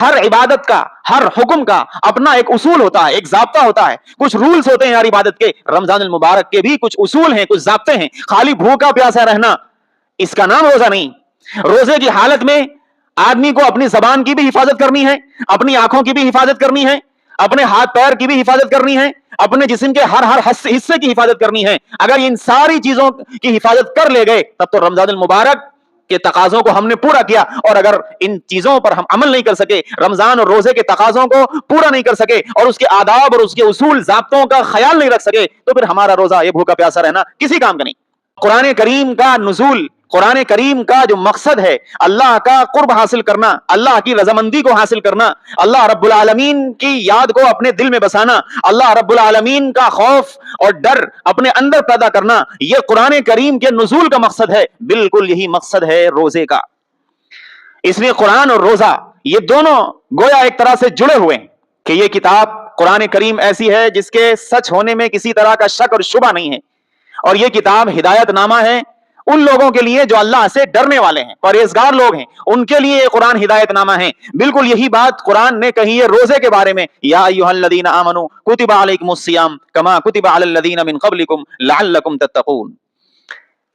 ہر عبادت کا، ہر حکم کا اپنا ایک اصول ہوتا ہے، ایک ضابطہ ہوتا ہے، کچھ رولز ہوتے ہیں ہر عبادت کے۔ رمضان المبارک کے بھی کچھ اصول ہیں، کچھ ضابطے ہیں۔ خالی بھوکا پیاسا رہنا اس کا نام روزہ نہیں۔ روزے کی حالت میں آدمی کو اپنی زبان کی بھی حفاظت کرنی ہے، اپنی آنکھوں کی بھی حفاظت کرنی ہے، اپنے ہاتھ پیر کی بھی حفاظت کرنی ہے، اپنے جسم کے ہر حصے کی حفاظت کرنی ہے۔ اگر ان ساری چیزوں کی حفاظت کر لے گئے تب تو رمضان المبارک کے تقاضوں کو ہم نے پورا کیا۔ اور اگر ان چیزوں پر ہم عمل نہیں کر سکے، رمضان اور روزے کے تقاضوں کو پورا نہیں کر سکے اور اس کے آداب اور اس کے اصول ضابطوں کا خیال نہیں رکھ سکے، تو پھر ہمارا روزہ یہ بھوکا پیاسا رہنا کسی کام کا نہیں۔ قرآن کریم کا نزول، قرآن کریم کا جو مقصد ہے اللہ کا قرب حاصل کرنا، اللہ کی رضامندی کو حاصل کرنا، اللہ رب العالمین کی یاد کو اپنے دل میں بسانا، اللہ رب العالمین کا خوف اور ڈر اپنے اندر پیدا کرنا، یہ قرآن کریم کے نزول کا مقصد ہے۔ بالکل یہی مقصد ہے روزے کا۔ اس لیے قرآن اور روزہ یہ دونوں گویا ایک طرح سے جڑے ہوئے ہیں کہ یہ کتاب قرآن کریم ایسی ہے جس کے سچ ہونے میں کسی طرح کا شک اور شبہ نہیں ہے، اور یہ کتاب ہدایت نامہ ہے ان لوگوں کے لیے جو اللہ سے ڈرنے والے ہیں، پرہیزگار لوگ ہیں، ان کے لیے یہ قرآن ہدایت نامہ ہے۔ بالکل یہی بات قرآن نے کہی ہے روزے کے بارے میں، یا ایھا الذین آمنوا کتب علیکم الصیام کما کتب علی الذین من قبلکم لعلکم تتقون،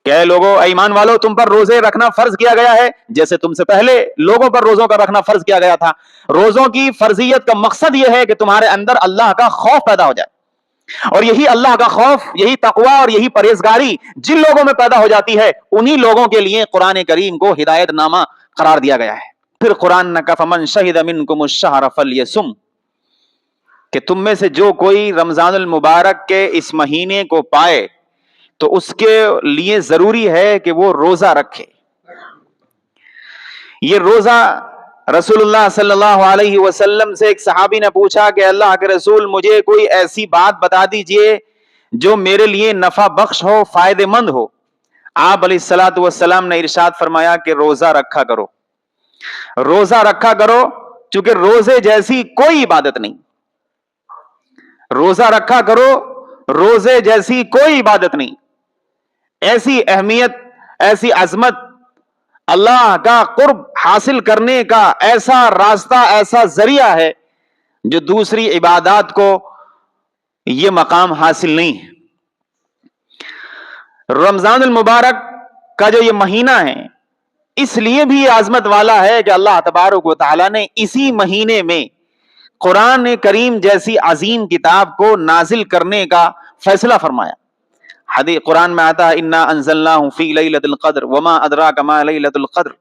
کہ اے لوگو، اے ایمان والو، تم پر روزے رکھنا فرض کیا گیا ہے جیسے تم سے پہلے لوگوں پر روزوں کا رکھنا فرض کیا گیا تھا۔ روزوں کی فرضیت کا مقصد یہ ہے کہ تمہارے اندر اللہ کا خوف پیدا ہو جائے، اور یہی اللہ کا خوف، یہی تقوی اور یہی پرہیزگاری جن لوگوں میں پیدا ہو جاتی ہے انہی لوگوں کے لیے قرآن کریم کو ہدایت نامہ قرار دیا گیا ہے۔ پھر قرآن نے کہا فمن شہد منکم الشہر فلیصم، کہ تم میں سے جو کوئی رمضان المبارک کے اس مہینے کو پائے تو اس کے لیے ضروری ہے کہ وہ روزہ رکھے۔ یہ روزہ رسول اللہ صلی اللہ علیہ وسلم سے ایک صحابی نے پوچھا کہ اللہ کے رسول، مجھے کوئی ایسی بات بتا دیجئے جو میرے لیے نفع بخش ہو، فائدہ مند ہو۔ آپ علیہ الصلوۃ والسلام نے ارشاد فرمایا کہ روزہ رکھا کرو، روزہ رکھا کرو، چونکہ روزے جیسی کوئی عبادت نہیں۔ روزہ رکھا کرو، روزے جیسی کوئی عبادت نہیں۔ ایسی اہمیت، ایسی عظمت، اللہ کا قرب حاصل کرنے کا ایسا راستہ، ایسا ذریعہ ہے جو دوسری عبادات کو یہ مقام حاصل نہیں ہے۔ رمضان المبارک کا جو یہ مہینہ ہے اس لیے بھی یہ عظمت والا ہے کہ اللہ تبارک و تعالی نے اسی مہینے میں قرآن کریم جیسی عظیم کتاب کو نازل کرنے کا فیصلہ فرمایا۔ حدیث قرآن میں آتا ہے انا انزلناہ فی لیلۃ القدر وما ادراک ما لیلۃ القدر،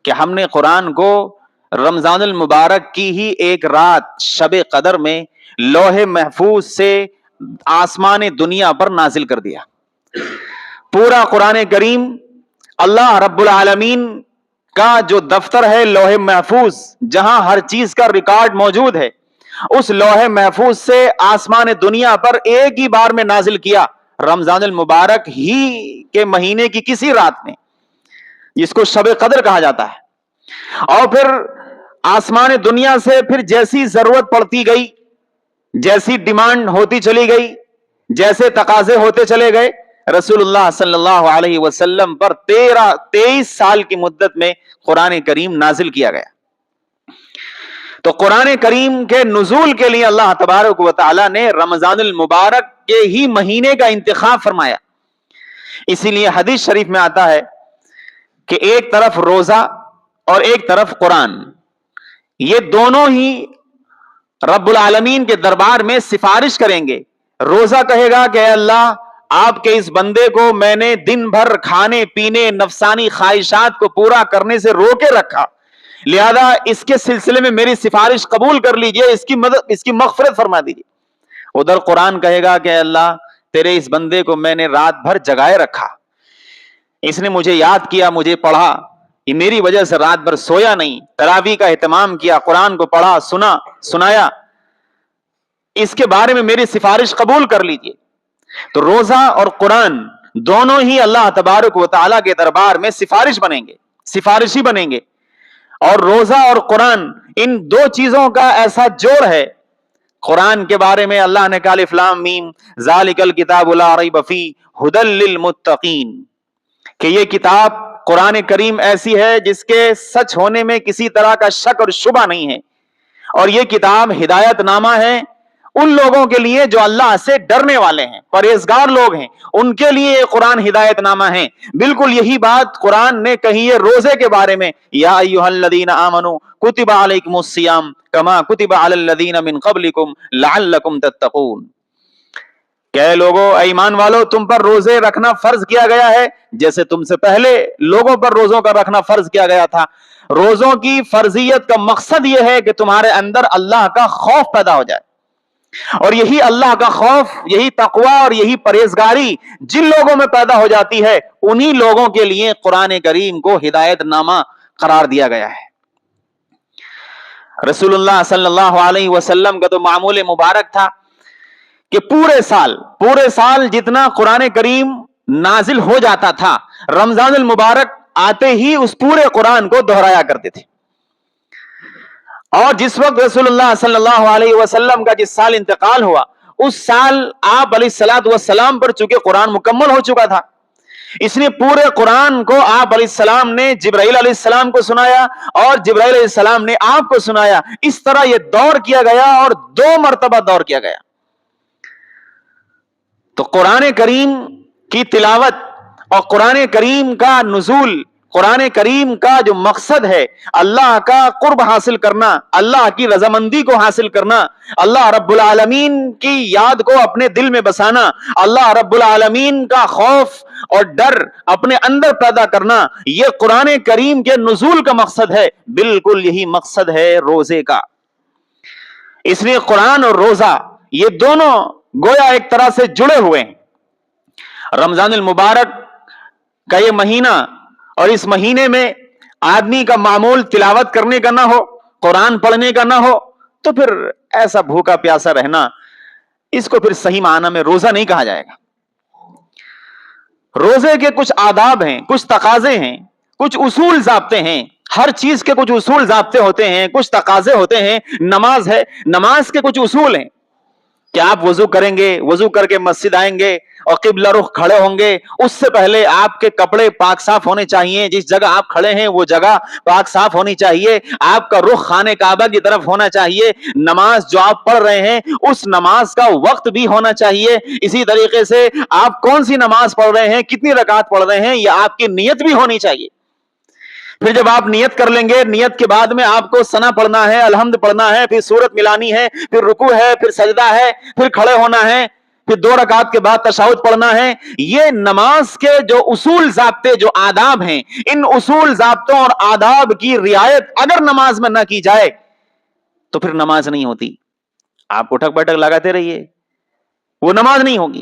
کہ ہم نے قرآن کو رمضان المبارک کی ہی ایک رات شب قدر میں لوح محفوظ سے آسمان دنیا پر نازل کر دیا۔ پورا قرآن کریم اللہ رب العالمین کا جو دفتر ہے لوح محفوظ، جہاں ہر چیز کا ریکارڈ موجود ہے، اس لوح محفوظ سے آسمان دنیا پر ایک ہی بار میں نازل کیا، رمضان المبارک ہی کے مہینے کی کسی رات میں، جس کو شب قدر کہا جاتا ہے۔ اور پھر آسمان دنیا سے پھر جیسی ضرورت پڑتی گئی، جیسی ڈیمانڈ ہوتی چلی گئی، جیسے تقاضے ہوتے چلے گئے، رسول اللہ صلی اللہ علیہ وسلم پر 23 سال کی مدت میں قرآن کریم نازل کیا گیا۔ تو قرآن کریم کے نزول کے لیے اللہ تبارک و تعالی نے رمضان المبارک کے ہی مہینے کا انتخاب فرمایا۔ اسی لیے حدیث شریف میں آتا ہے کہ ایک طرف روزہ اور ایک طرف قرآن، یہ دونوں ہی رب العالمین کے دربار میں سفارش کریں گے۔ روزہ کہے گا کہ اے اللہ، آپ کے اس بندے کو میں نے دن بھر کھانے پینے، نفسانی خواہشات کو پورا کرنے سے روکے رکھا، لہذا اس کے سلسلے میں میری سفارش قبول کر لیجئے، اس کی مغفرت فرما دیجئے۔ ادھر قرآن کہے گا کہ اے اللہ، تیرے اس بندے کو میں نے رات بھر جگائے رکھا، اس نے مجھے یاد کیا، مجھے پڑھا، یہ میری وجہ سے رات بھر سویا نہیں، تراویح کا اہتمام کیا، قرآن کو پڑھا، سنایا، اس کے بارے میں میری سفارش قبول کر لیجئے۔ تو روزہ اور قرآن دونوں ہی اللہ تبارک و تعالیٰ کے دربار میں سفارشی بنیں گے۔ اور روزہ اور قرآن، ان دو چیزوں کا ایسا جوڑ ہے۔ قرآن کے بارے میں اللہ نے کہا الف لام میم ذالک الکتاب لا ریب فیہ ھدی للمتقین، کہ یہ کتاب قرآن کریم ایسی ہے جس کے سچ ہونے میں کسی طرح کا شک اور شبہ نہیں ہے، اور یہ کتاب ہدایت نامہ ہے ان لوگوں کے لیے جو اللہ سے ڈرنے والے ہیں، پرہیزگار لوگ ہیں، ان کے لیے یہ قرآن ہدایت نامہ ہے۔ بالکل یہی بات قرآن نے کہی ہے روزے کے بارے میں، یا ایھا الذین آمنوا کتب علیکم الصیام کما کتب علی الذین من قبلکم لعلکم تتقون، کہ اے لوگو، اے ایمان والو، تم پر روزے رکھنا فرض کیا گیا ہے جیسے تم سے پہلے لوگوں پر روزوں کا رکھنا فرض کیا گیا تھا۔ روزوں کی فرضیت کا مقصد یہ ہے کہ تمہارے اندر اللہ کا خوف پیدا ہو جائے، اور یہی اللہ کا خوف، یہی تقوی اور یہی پرہیزگاری جن لوگوں میں پیدا ہو جاتی ہے، انہی لوگوں کے لیے قرآن کریم کو ہدایت نامہ قرار دیا گیا ہے۔ رسول اللہ صلی اللہ علیہ وسلم کا تو معمول مبارک تھا کہ پورے سال جتنا قرآن کریم نازل ہو جاتا تھا، رمضان المبارک آتے ہی اس پورے قرآن کو دہرایا کرتے تھے۔ اور جس وقت رسول اللہ صلی اللہ علیہ وسلم کا جس سال انتقال ہوا، اس سال آپ علیہ الصلوۃ والسلام پر چونکہ قرآن مکمل ہو چکا تھا، اس لیے پورے قرآن کو آپ علیہ السلام نے جبرائیل علیہ السلام کو سنایا اور جبرائیل علیہ السلام نے آپ کو سنایا۔ اس طرح یہ دور کیا گیا اور 2 مرتبہ دور کیا گیا۔ تو قرآن کریم کی تلاوت اور قرآن کریم کا نزول، قرآن کریم کا جو مقصد ہے اللہ کا قرب حاصل کرنا، اللہ کی رضامندی کو حاصل کرنا، اللہ رب العالمین کی یاد کو اپنے دل میں بسانا، اللہ رب العالمین کا خوف اور ڈر اپنے اندر پیدا کرنا، یہ قرآن کریم کے نزول کا مقصد ہے۔ بالکل یہی مقصد ہے روزے کا۔ اس لیے قرآن اور روزہ یہ دونوں گویا ایک طرح سے جڑے ہوئے ہیں۔ رمضان المبارک کا یہ مہینہ، اور اس مہینے میں آدمی کا معمول تلاوت کرنے کا نہ ہو، قرآن پڑھنے کا نہ ہو، تو پھر ایسا بھوکا پیاسا رہنا، اس کو پھر صحیح معنی میں روزہ نہیں کہا جائے گا۔ روزے کے کچھ آداب ہیں، کچھ تقاضے ہیں، کچھ اصول ضابطے ہیں، ہر چیز کے کچھ اصول ضابطے ہوتے ہیں، کچھ تقاضے ہوتے ہیں۔ نماز ہے، نماز کے کچھ اصول ہیں کہ آپ وضو کریں گے، وضو کر کے مسجد آئیں گے اور قبلہ رخ کھڑے ہوں گے، اس سے پہلے آپ کے کپڑے پاک صاف ہونے چاہیے، جس جگہ آپ کھڑے ہیں وہ جگہ پاک صاف ہونی چاہیے، آپ کا رخ خانہ کعبہ کی طرف ہونا چاہیے، نماز جو آپ پڑھ رہے ہیں اس نماز کا وقت بھی ہونا چاہیے، اسی طریقے سے آپ کون سی نماز پڑھ رہے ہیں، کتنی رکعت پڑھ رہے ہیں، یہ آپ کی نیت بھی ہونی چاہیے۔ پھر جب آپ نیت کر لیں گے، نیت کے بعد میں آپ کو ثنا پڑھنا ہے، الحمد پڑھنا ہے، پھر سورت ملانی ہے، پھر رکوع ہے، پھر سجدہ ہے، پھر کھڑے ہونا ہے، پھر 2 رکعت کے بعد تشہد پڑھنا ہے۔ یہ نماز کے جو اصول ضابطے، جو آداب ہیں، ان اصول ضابطوں اور آداب کی رعایت اگر نماز میں نہ کی جائے تو پھر نماز نہیں ہوتی۔ آپ اٹھک بیٹھک لگاتے رہیے، وہ نماز نہیں ہوگی۔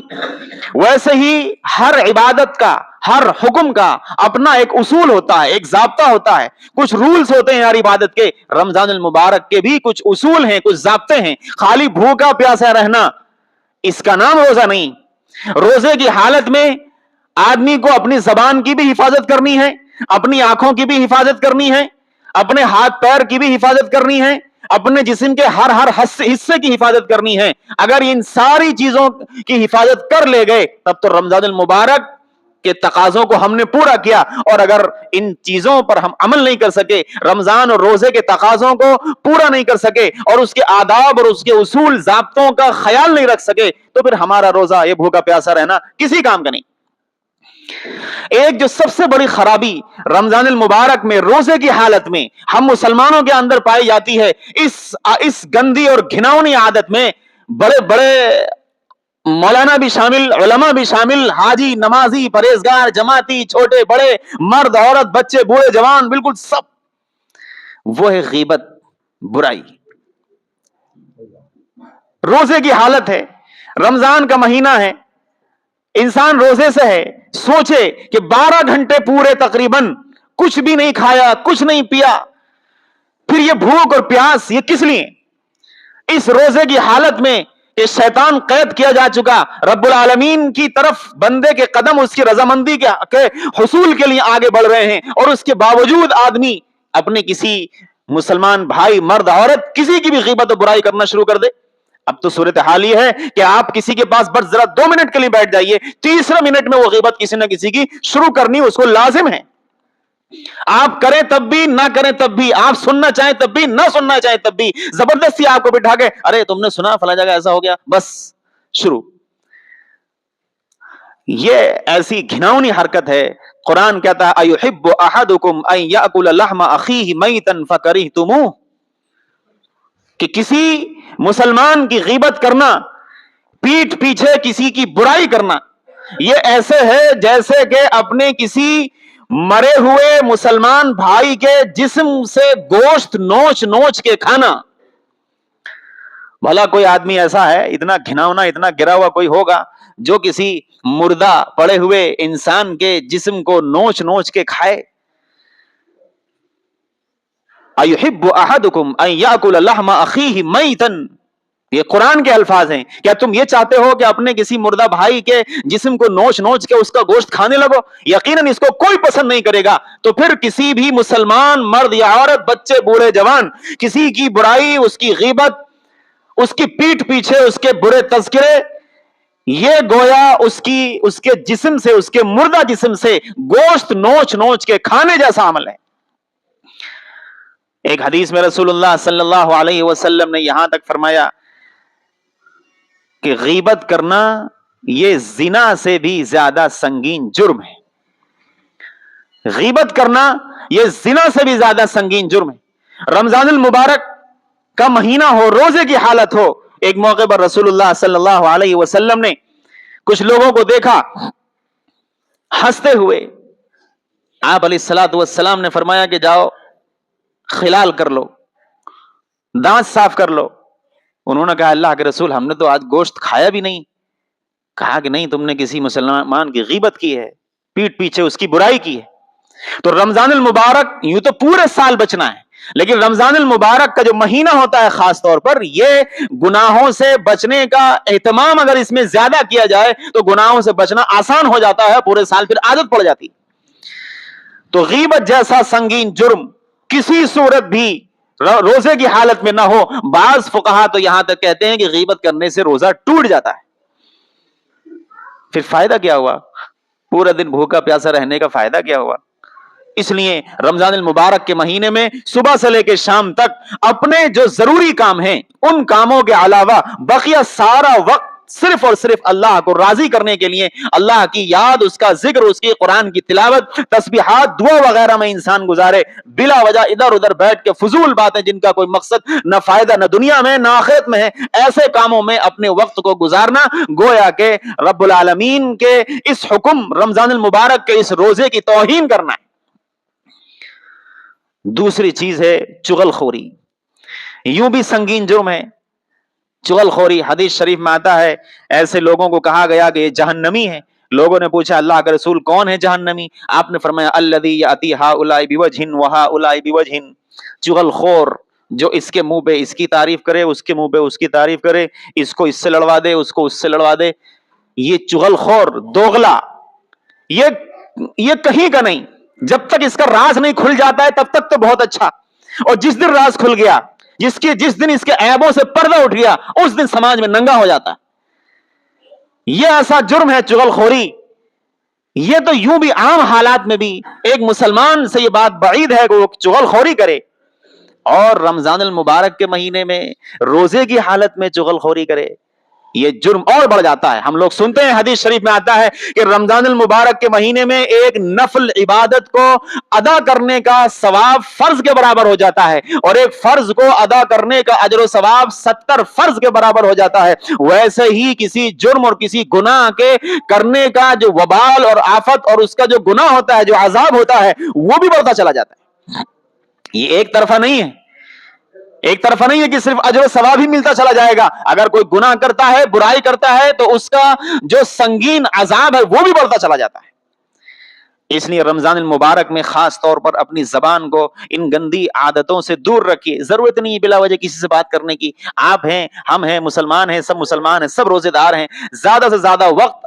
ویسے ہی ہر عبادت کا، ہر حکم کا اپنا ایک اصول ہوتا ہے، ایک ضابطہ ہوتا ہے، کچھ رولز ہوتے ہیں ہر عبادت کے۔ رمضان المبارک کے بھی کچھ اصول ہیں، کچھ ضابطے ہیں۔ خالی بھوکا پیاسا رہنا اس کا نام روزہ نہیں۔ روزے کی حالت میں آدمی کو اپنی زبان کی بھی حفاظت کرنی ہے، اپنی آنکھوں کی بھی حفاظت کرنی ہے، اپنے ہاتھ پیر کی بھی حفاظت کرنی ہے، اپنے جسم کے ہر حصے کی حفاظت کرنی ہے۔ اگر ان ساری چیزوں کی حفاظت کر لے گئے تب تو رمضان المبارک کے تقاضوں کو ہم نے پورا کیا، اور اگر ان چیزوں پر ہم عمل نہیں کر سکے، رمضان اور روزے کے تقاضوں کو پورا نہیں کر سکے اور اس کے آداب اور اس کے اصول ضابطوں کا خیال نہیں رکھ سکے، تو پھر ہمارا روزہ یہ بھوکا پیاسا رہنا کسی کام کا نہیں۔ ایک جو سب سے بڑی خرابی رمضان المبارک میں روزے کی حالت میں ہم مسلمانوں کے اندر پائی جاتی ہے، اس گندی اور گھناؤنی عادت میں بڑے بڑے مولانا بھی شامل، علماء بھی شامل، حاجی، نمازی، پرہیزگار، جماعتی، چھوٹے بڑے، مرد عورت، بچے بوڑھے جوان، بالکل سب، وہ ہے غیبت، برائی۔ روزے کی حالت ہے، رمضان کا مہینہ ہے، انسان روزے سے ہے، سوچے کہ 12 گھنٹے پورے تقریباً کچھ بھی نہیں کھایا، کچھ نہیں پیا، پھر یہ بھوک اور پیاس یہ کس لیے؟ اس روزے کی حالت میں کہ شیطان قید کیا جا چکا، رب العالمین کی طرف بندے کے قدم اس کی رضامندی کے حصول کے لیے آگے بڑھ رہے ہیں، اور اس کے باوجود آدمی اپنے کسی مسلمان بھائی، مرد عورت، کسی کی بھی غیبت و برائی کرنا شروع کر دے۔ اب تو صورتحال یہ ہے کہ آپ کسی کے پاس بس ذرا 2 منٹ کے لیے بیٹھ جائیے، تیسرے منٹ میں وہ غیبت کسی نہ کسی کی شروع کرنی اس کو لازم ہے۔ آپ کریں تب بھی، نہ کریں تب بھی، آپ سننا چاہیں تب بھی، نہ سننا چاہیں تب بھی، زبردستی آپ کو بٹھا کے ارے تم نے سنا فلاں جگہ ایسا ہو گیا، بس شروع. یہ ایسی گھناؤنی حرکت ہے. قرآن کہتا ہے ایحب احدکم ان یاکل لحم اخیہ میتا فکرہتموہ، کہ کسی مسلمان کی غیبت کرنا، پیٹھ پیچھے کسی کی برائی کرنا، یہ ایسے ہے جیسے کہ اپنے کسی مرے ہوئے مسلمان بھائی کے جسم سے گوشت نوچ نوچ کے کھانا. بھلا کوئی آدمی ایسا ہے، اتنا گھناؤنا، اتنا گرا ہوا کوئی ہوگا جو کسی مردہ پڑے ہوئے انسان کے جسم کو نوچ نوچ کے کھائے؟ ایحب احدکم ان یاکل لحم اخیہ میتا، یہ قرآن کے الفاظ ہیں. کیا تم یہ چاہتے ہو کہ اپنے کسی مردہ بھائی کے جسم کو نوچ نوچ کے اس کا گوشت کھانے لگو؟ یقیناً اس کو کوئی پسند نہیں کرے گا. تو پھر کسی بھی مسلمان مرد یا عورت، بچے بوڑھے جوان، کسی کی برائی، اس کی غیبت، اس کی پیٹھ پیچھے اس کے برے تذکرے، یہ گویا اس کے جسم سے، اس کے مردہ جسم سے گوشت نوچ نوچ کے کھانے جیسا عمل ہے. ایک حدیث میں رسول اللہ صلی اللہ علیہ وسلم نے یہاں تک فرمایا کہ غیبت کرنا یہ زنا سے بھی زیادہ سنگین جرم ہے. غیبت کرنا یہ زنا سے بھی زیادہ سنگین جرم ہے. رمضان المبارک کا مہینہ ہو، روزے کی حالت ہو، ایک موقع پر رسول اللہ صلی اللہ علیہ وسلم نے کچھ لوگوں کو دیکھا ہنستے ہوئے. آپ علیہ الصلوۃ والسلام نے فرمایا کہ جاؤ خلال کر لو، دانت صاف کر لو. انہوں نے کہا اللہ کے رسول ہم نے تو آج گوشت کھایا بھی نہیں. کہا کہ نہیں، تم نے کسی مسلمان کی غیبت کی ہے، پیٹھ پیچھے اس کی برائی کی ہے. تو رمضان المبارک یوں تو پورے سال بچنا ہے، لیکن رمضان المبارک کا جو مہینہ ہوتا ہے خاص طور پر، یہ گناہوں سے بچنے کا اہتمام اگر اس میں زیادہ کیا جائے تو گناہوں سے بچنا آسان ہو جاتا ہے، پورے سال پھر عادت پڑ جاتی. تو غیبت جیسا سنگین جرم کسی صورت بھی روزے کی حالت میں نہ ہو. بعض فقہا تو یہاں تک کہتے ہیں کہ غیبت کرنے سے روزہ ٹوٹ جاتا ہے. پھر فائدہ کیا ہوا؟ پورا دن بھوکا پیاسا رہنے کا فائدہ کیا ہوا؟ اس لیے رمضان المبارک کے مہینے میں صبح سے لے کے شام تک اپنے جو ضروری کام ہیں ان کاموں کے علاوہ بقیہ سارا وقت صرف اور صرف اللہ کو راضی کرنے کے لیے، اللہ کی یاد، اس کا ذکر، اس کی قرآن کی تلاوت، تسبیحات، دعا وغیرہ میں انسان گزارے. بلا وجہ ادھر ادھر بیٹھ کے فضول باتیں جن کا کوئی مقصد نہ فائدہ نہ دنیا میں نہ آخرت میں ہے، ایسے کاموں میں اپنے وقت کو گزارنا گویا کہ رب العالمین کے اس حکم رمضان المبارک کے اس روزے کی توہین کرنا ہے. دوسری چیز ہے چغل خوری. یوں بھی سنگین جرم ہے چغل خوری. حدیث شریف میں آتا ہے ایسے لوگوں کو کہا گیا کہ یہ جہنمی ہے. لوگوں نے پوچھا اللہ کا رسول کون ہے جہنمی؟ آپ نے فرمایا الذی یاتی ہؤلاء بوجہ وہؤلاء بوجہ، چغل خور جو اس کے منہ پہ اس کی تعریف کرے، اس کے منہ پہ اس کی تعریف کرے، اس کو اس سے لڑوا دے، اس کو اس سے لڑوا دے. یہ چغل خور، دوغلا، یہ کہیں کا نہیں. جب تک اس کا راز نہیں کھل جاتا ہے تب تک تو بہت اچھا، اور جس دن راز کھل گیا، جس دن اس کے عیبوں سے پردہ اٹھ گیا، اس دن سماج میں ننگا ہو جاتا ہے. یہ ایسا جرم ہے چغل خوری. یہ تو یوں بھی عام حالات میں بھی ایک مسلمان سے یہ بات بعید ہے کہ وہ چغل خوری کرے، اور رمضان المبارک کے مہینے میں روزے کی حالت میں چغل خوری کرے، یہ جرم اور بڑھ جاتا ہے. ہم لوگ سنتے ہیں حدیث شریف میں آتا ہے کہ رمضان المبارک کے مہینے میں ایک نفل عبادت کو ادا کرنے کا ثواب فرض کے برابر ہو جاتا ہے، اور ایک فرض کو ادا کرنے کا اجر و ثواب 70 فرض کے برابر ہو جاتا ہے. ویسے ہی کسی جرم اور کسی گناہ کے کرنے کا جو وبال اور آفت اور اس کا جو گناہ ہوتا ہے، جو عذاب ہوتا ہے، وہ بھی بڑھتا چلا جاتا ہے. یہ ایک طرفہ نہیں ہے، ایک طرفہ نہیں ہے کہ صرف اجر و ثواب ہی ملتا چلا جائے گا. اگر کوئی گناہ کرتا ہے، برائی کرتا ہے، تو اس کا جو سنگین عذاب ہے وہ بھی بڑھتا چلا جاتا ہے. اس لیے رمضان المبارک میں خاص طور پر اپنی زبان کو ان گندی عادتوں سے دور رکھیے. ضرورت نہیں بلا وجہ کسی سے بات کرنے کی. آپ ہیں، ہم ہیں، مسلمان ہیں، سب مسلمان ہیں، سب روزے دار ہیں. زیادہ سے زیادہ وقت